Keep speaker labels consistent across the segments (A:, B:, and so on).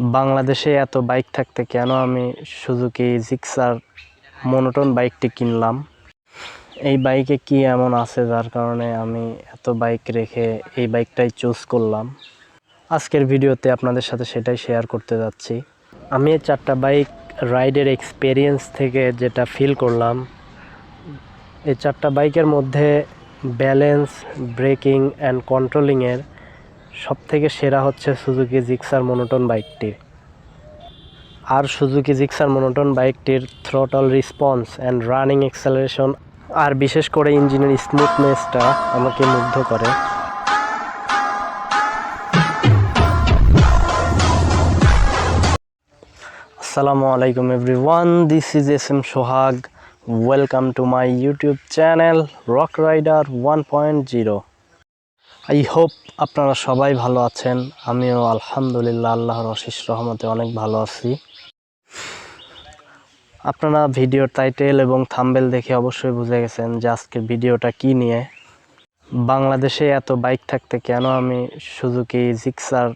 A: বাংলাদেশে এত বাইক থাকতে কেন আমি সুজুকি জিক্সার মনোটন বাইকটি কিনলাম? এই বাইকে কি এমন আছে যার কারণে আমি এত বাইক রেখে এই বাইকটাই চুজ করলাম? আজকের ভিডিওতে আপনাদের সাথে সেটাই শেয়ার করতে যাচ্ছি। আমি এই 4টা বাইক রাইডের এক্সপেরিয়েন্স থেকে যেটা ফিল করলাম, এই 4টা বাইকের মধ্যে ব্যালেন্স, ব্রেকিং অ্যান্ড কন্ট্রোলিংয়ের সবথেকে সেরা হচ্ছে সুজুকি জিক্সার মনোটন বাইকটি। আর সুজুকি জিক্সার মনোটন বাইকটির throttle response and running acceleration আর বিশেষ করে ইঞ্জিনের স্মুথনেসটা আমাকে মুগ্ধ করে। আসসালামু আলাইকুম everyone, this is SM Sohag. Welcome to my YouTube channel Rock Rider 1.0। I hope আপনারা সবাই ভালো আছেন। আমিও আলহামদুলিল্লাহ আল্লাহর অশেষ রহমতে অনেক ভালো আছি। আপনারা ভিডিওর টাইটেল এবং থাম্বনেল দেখে অবশ্যই বুঝে গেছেন যে আজকের ভিডিওটা কি নিয়ে। বাংলাদেশে এত বাইক থাকতে কেন আমি সুজুকি জিক্সার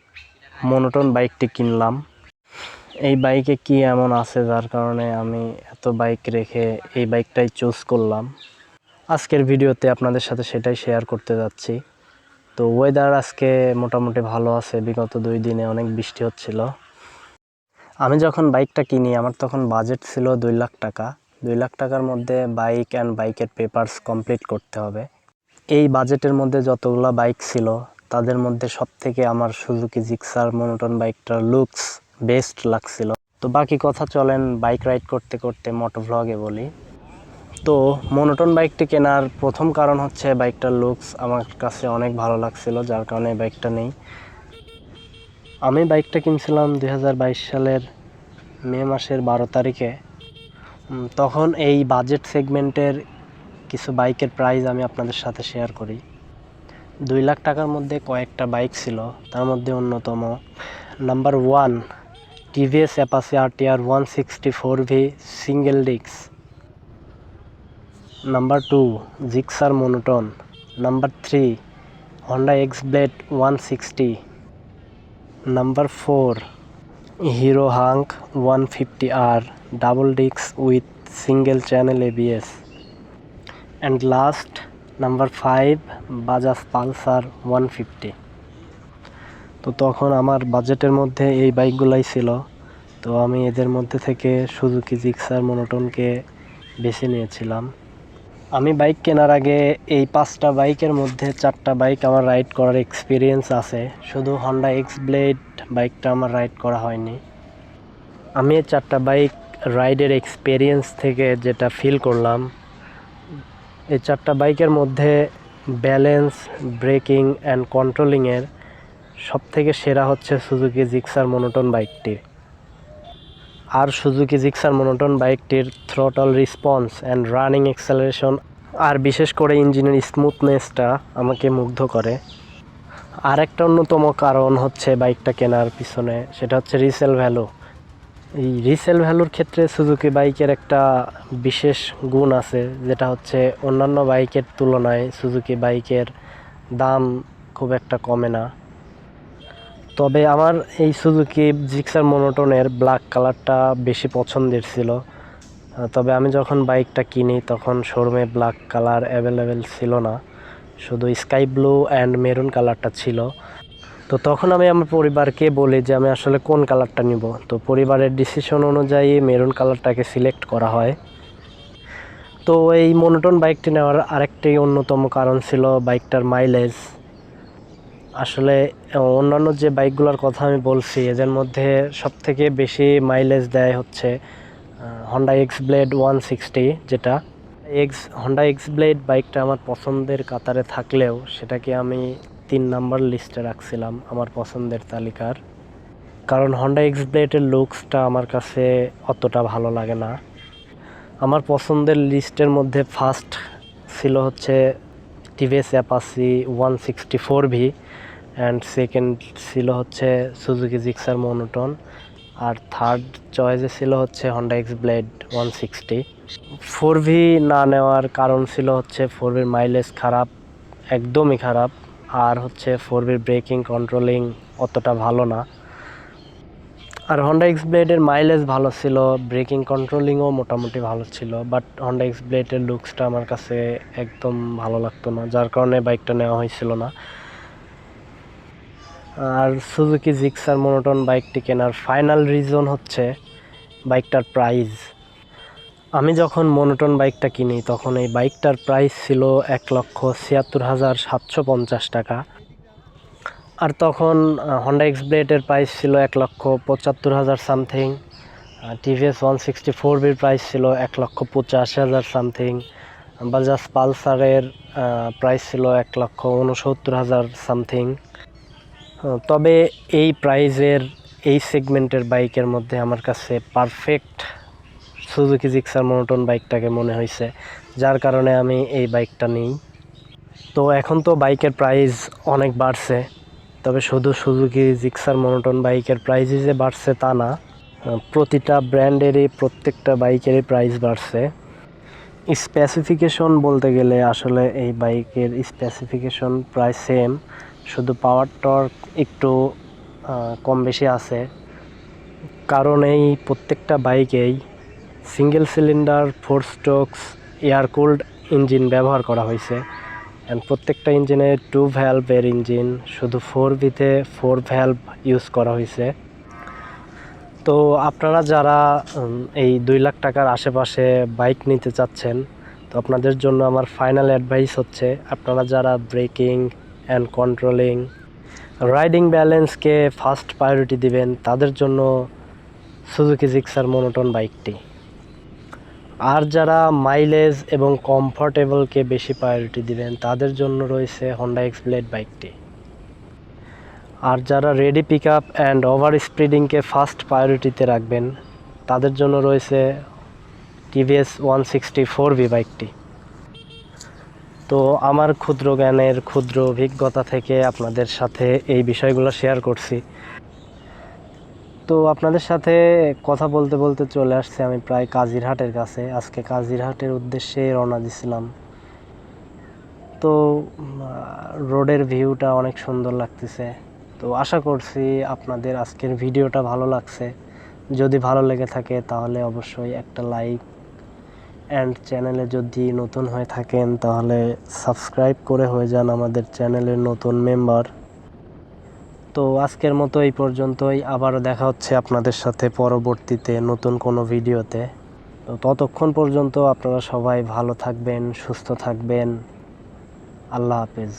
A: মনোটন বাইকটি কিনলাম? এই বাইকে কি এমন আছে যার কারণে আমি এত বাইক রেখে এই বাইকটাই চুজ করলাম? আজকের ভিডিওতে আপনাদের সাথে সেটাই শেয়ার করতে যাচ্ছি। তো ওয়েদার আজকে মোটামুটি ভালো আছে, বিগত 2 দিনে অনেক বৃষ্টি হচ্ছিল। আমি যখন বাইকটা কিনি আমার তখন বাজেট ছিল 2 লাখ টাকা। 2 লাখ টাকার মধ্যে বাইক অ্যান্ড বাইকের পেপারস কমপ্লিট করতে হবে। এই বাজেটের মধ্যে যতগুলো বাইক ছিল তাদের মধ্যে সবথেকে আমার সুজুকি জিক্সার মনোটন বাইকটার লুকস বেস্ট লাগছিল। তো বাকি কথা চলেন বাইক রাইড করতে করতে মোটো ভ্লগে বলি। তো মনোটন বাইকটি কেনার প্রথম কারণ হচ্ছে বাইকটার লুকস আমার কাছে অনেক ভালো লাগছিল, যার কারণে বাইকটা নেই। আমি বাইকটা কিনছিলাম 2022 সালের মে মাসের 12 তারিখে। তখন এই বাজেট সেগমেন্টের কিছু বাইকের প্রাইস আমি আপনাদের সাথে শেয়ার করি। 2 লাখ টাকার মধ্যে কয়েকটা বাইক ছিল, তার মধ্যে অন্যতম number 1 TVS Apache RTR 164V single disc. Number 2 Gixxer monotone. Number 3 Honda X-Blade 160। Number 4 hero hunk 150R double disc with single channel ABS। And last number 5 Bajaj Pulsar 150। তো তখন আমার বাজেটের মধ্যে এই বাইকগুলাই ছিল। তো আমি এদের মধ্যে থেকে সুজুকি জিক্সার মনোটনকে বেছে নিয়েছিলাম। আমি বাইক কেনার আগে এই 5টা বাইকের মধ্যে 4টা বাইক আমার রাইড করার এক্সপিরিয়েন্স আছে, শুধু হন্ডা X-Blade বাইকটা আমার রাইড করা হয়নি। আমি এই 4টা বাইক রাইডের এক্সপিরিয়েন্স থেকে যেটা ফিল করলাম, এই 4টা বাইকের মধ্যে ব্যালেন্স, ব্রেকিং অ্যান্ড কন্ট্রোলিংয়ের সবথেকে সেরা হচ্ছে সুজুকি জিক্সার মনোটন বাইকটি। আর সুজুকি জিক্সার মনোটন বাইকটির throttle response and running acceleration আর বিশেষ করে ইঞ্জিনের স্মুথনেসটা আমাকে মুগ্ধ করে। আর একটা অন্যতম কারণ হচ্ছে বাইকটা কেনার পিছনে, সেটা হচ্ছে রিসেল ভ্যালু। এই রিসেল ভ্যালুর ক্ষেত্রে সুজুকি বাইকের একটা বিশেষ গুণ আছে, যেটা হচ্ছে অন্যান্য বাইকের তুলনায় সুজুকি বাইকের দাম খুব একটা কমে না। তবে আমার এই সুজুকি জিক্সার মনোটনের ব্ল্যাক কালারটা বেশি পছন্দের ছিল। তবে আমি যখন বাইকটা কিনি তখন শোরুমে ব্ল্যাক কালার অ্যাভেলেবেল ছিল না, শুধু স্কাই ব্লু অ্যান্ড মেরুন কালারটা ছিল। তো তখন আমি আমার পরিবারকে বলি যে আমি আসলে কোন কালারটা নিব। তো পরিবারের ডিসিশন অনুযায়ী মেরুন কালারটাকে সিলেক্ট করা হয়। তো এই মনোটন বাইকটি নেওয়ার আরেকটি অন্যতম কারণ ছিল বাইকটার মাইলেজ। আসলে অন্যান্য যে বাইকগুলোর কথা আমি বলছি এদের মধ্যে সবথেকে বেশি মাইলেজ দেয় হচ্ছে হন্ডা X-Blade 160, যেটা হন্ডা X-Blade বাইকটা আমার পছন্দের কাতারে থাকলেও সেটাকে আমি 3 নাম্বার লিস্টে রাখছিলাম আমার পছন্দের তালিকার। কারণ হন্ডা X-Blade-এর লুকসটা আমার কাছে অতটা ভালো লাগে না। আমার পছন্দের লিস্টের মধ্যে ফার্স্ট ছিল হচ্ছে TVS Apache 164V and second ছিল হচ্ছে সুজুকি জিক্সার মনোটন, আর থার্ড চয়েসে ছিল হচ্ছে হন্ডা X-Blade 160। 4V না নেওয়ার কারণ ছিল হচ্ছে 4Vর মাইলেজ খারাপ, একদমই খারাপ, আর হচ্ছে 4Vর ব্রেকিং কন্ট্রোলিং অতটা ভালো না। আর হন্ডা এক্স ব্লেডের মাইলেজ ভালো ছিল, ব্রেকিং কন্ট্রোলিংও মোটামুটি ভালো ছিল, বাট হন্ডা এক্স ব্লেডের লুকসটা আমার কাছে একদম ভালো লাগতো না, যার কারণে বাইকটা নেওয়া হয়েছিল না। আর সুজুকি জিক্সার মনোটন বাইকটি কেনার ফাইনাল রিজন হচ্ছে বাইকটার প্রাইস। আমি যখন মনোটন বাইকটা কিনি তখন এই বাইকটার প্রাইস ছিল 1,76,750 টাকা। আর তখন হন্ডা এক্স ব্লেডের প্রাইস ছিল 1,75,000 সামথিং, টিভিএস 164বির প্রাইস ছিল 1,85,000 সামথিং, বাজাজ পালসারের প্রাইস ছিল 1,69,000 সামথিং। তবে এই প্রাইজের এই সেগমেন্টের বাইকের মধ্যে আমার কাছে পারফেক্ট সুজুকি জিক্সার মনোটন বাইকটাকে মনে হয়েছে, যার কারণে আমি এই বাইকটা নিই। তো এখন তো বাইকের প্রাইস অনেক বাড়ছে, তবে শুধু সুজুকি জিক্সার মনোটন বাইকের প্রাইসই যে বাড়ছে তা না, প্রতিটা ব্র্যান্ডেরই প্রত্যেকটা বাইকেরই প্রাইস বাড়ছে। স্পেসিফিকেশন বলতে গেলে আসলে এই বাইকের স্পেসিফিকেশন প্রায় সেম, শুধু পাওয়ার টর্ক একটু কম বেশি আছে, কারণ এই প্রত্যেকটা বাইকেই single cylinder 4 strokes air cooled engine ব্যবহার করা হয়েছে। অ্যান্ড প্রত্যেকটা ইঞ্জিনে 2 ভ্যালভের ইঞ্জিন, শুধু 4ভিতে 4 ভ্যালভ ইউজ করা হয়েছে। তো আপনারা যারা এই 2 লাখ টাকার আশেপাশে বাইক নিতে চাচ্ছেন, তো আপনাদের জন্য আমার ফাইনাল অ্যাডভাইস হচ্ছে আপনারা যারা ব্রেকিং অ্যান্ড কন্ট্রোলিং, রাইডিং ব্যালেন্সকে ফার্স্ট প্রায়োরিটি দিবেন, তাদের জন্য সুজুকি জিক্সার মনোটন বাইকটি। আর যারা মাইলেজ এবং কমফোর্টেবলকে বেশি প্রায়োরিটি দিবেন, তাদের জন্য রয়েছে হন্ডা এক্স ব্লেড বাইকটি। আর যারা ready pick up and over স্পিডিংকে ফার্স্ট প্রায়োরিটিতে রাখবেন, তাদের জন্য রয়েছে টিভিএস 164বি বাইকটি। তো আমার ক্ষুদ্র জ্ঞানের ক্ষুদ্র অভিজ্ঞতা থেকে আপনাদের সাথে এই বিষয়গুলো শেয়ার করছি। তো আপনাদের সাথে কথা বলতে বলতে চলে আসছে আমি প্রায় কাজিরহাটের কাছে। আজকে কাজিরহাটের উদ্দেশ্যে রওনা দিছিলাম। তো রোডের ভিউটা অনেক সুন্দর লাগতেছে। তো আশা করছি আপনাদের আজকের ভিডিওটা ভালো লাগছে। যদি ভালো লেগে থাকে তাহলে অবশ্যই একটা লাইক, অ্যান্ড চ্যানেলে যদি নতুন হয়ে থাকেন তাহলে সাবস্ক্রাইব করে হয়ে যান আমাদের চ্যানেলের নতুন মেম্বার। তো আজকের মতো এই পর্যন্তই, আবারও দেখা হচ্ছে আপনাদের সাথে পরবর্তীতে নতুন কোনো ভিডিওতে। তো ততক্ষণ পর্যন্ত আপনারা সবাই ভালো থাকবেন, সুস্থ থাকবেন। আল্লাহ হাফেজ।